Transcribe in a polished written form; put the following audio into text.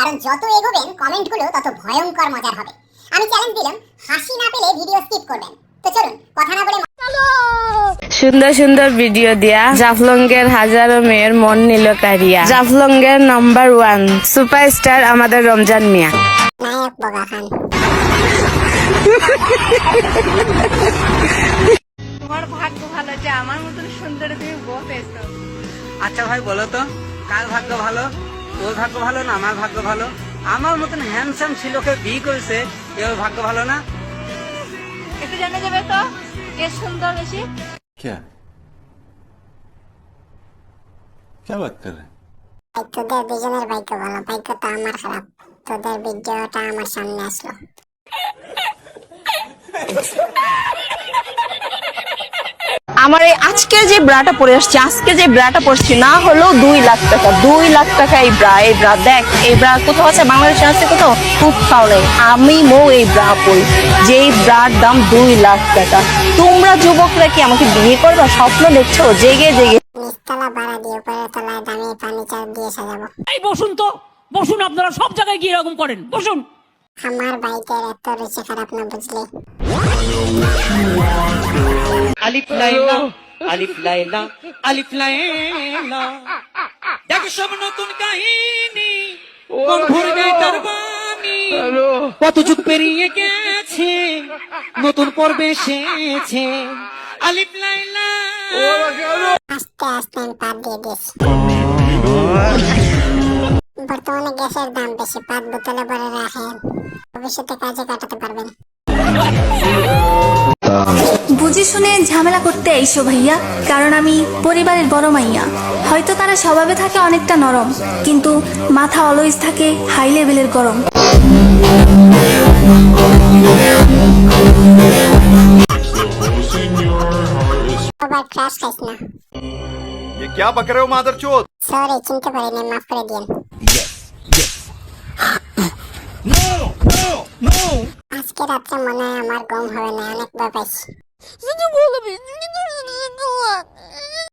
কারণ যত এগোবেন কমেন্টগুলো তত ভয়ঙ্কর মজার হবে। আমি চ্যালেঞ্জ দিলাম, হাসি না পেলে ভিডিও স্কিপ করবেন। তো চলুন কথা না বলে সুন্দর সুন্দর ভিডিও দিয়া জাফলংয়ের হাজারো মেয়ের মন নিল কারিয়া। জাফলংয়ের নাম্বার 1 সুপারস্টার আমাদের রমজান মিয়া। নায়ক বগা খান। তোমার ভাগ্য ভালো যে আমার মতন সুন্দর তুমি বউ পেয়েছো। আচ্ছা ভাই বলো তো, কার ভাগ্য ভালো? ওর ভাগ্য ভালো না আমার ভাগ্য ভালো? আমার মতন হ্যান্ডসাম ছেলেকে বিয়ে করেছে, এর ভাগ্য ভালো না? একটু জেনে যাবে তো কে সুন্দর বেশি। क्या क्या बात कर रहे हैं? তোদের দুজনের ভাগ্য ভালো, ভাগ্য তো আমার খারাপ। তোদের ভিডিওটা আমার সামনে আসলো। আমার এই আজকে যে ব্রাটা পরে আসছে, আজকে যে ব্রাটা পরছি না হলেও 2 লাখ টাকা, 2 লাখ টাকা এই ব্রা দেখ, এই ব্রা কোথাও আছে বাংলাদেশে, আছে কোথাও? কোথাও নেই। আমি এই ব্রা পরি, যেই ব্রার দাম 2 লাখ টাকা। তোমরা যুবকরা কি আমাকে বিয়ে করবে? স্বপ্ন দেখছো জেগে জেগে? নিচতলা ভাড়া দিয়ে উপরের তলায় দামি ফার্নিচার দিয়ে সাজাবো। এই বসুন তো, বসুন। আপনারা সব জায়গায় গিয়ে এরকম করেন, বসুন। আমার বাইকের এত রুচি খারাপ না বুঝলি। আলিফ লাইলা আলিফ লাইলা আলিফ লাইলা, দেখ সব নতুন কাহিনী, মন ভরবে তার বাণী। কত যুগ পেরিয়ে গেছে, নতুন পর্বে এসেছে আলিফ লাইলা। আস্তে আস্তে আমি পাত দিয়ে দিয়েছি। বর্তমানে গ্যাসের দাম বেশি, পাত বোতলে ভরে রাখেন, ভবিষ্যতে কাজে কাটাতে পারবেন। বুঝে শুনে ঝামেলা করতে আইসো ভাইয়া, কারণ আমি পরিবারের বড় মাইয়া। হয়তো তারা স্বভাবে থাকে অনেকটা নরম, কিন্তু মাথা অলওয়েজ থাকে হাই লেভেলের গরম। আবার ক্রাশ খাইস না। ये क्या बक रहे हो मादरचोद? সরি, চিনতে পারিনি, মাফ করে দিন। আজকে রাত্রে মনে হয় আমার ঘুম হবে না, অনেক ভয় পাইছি।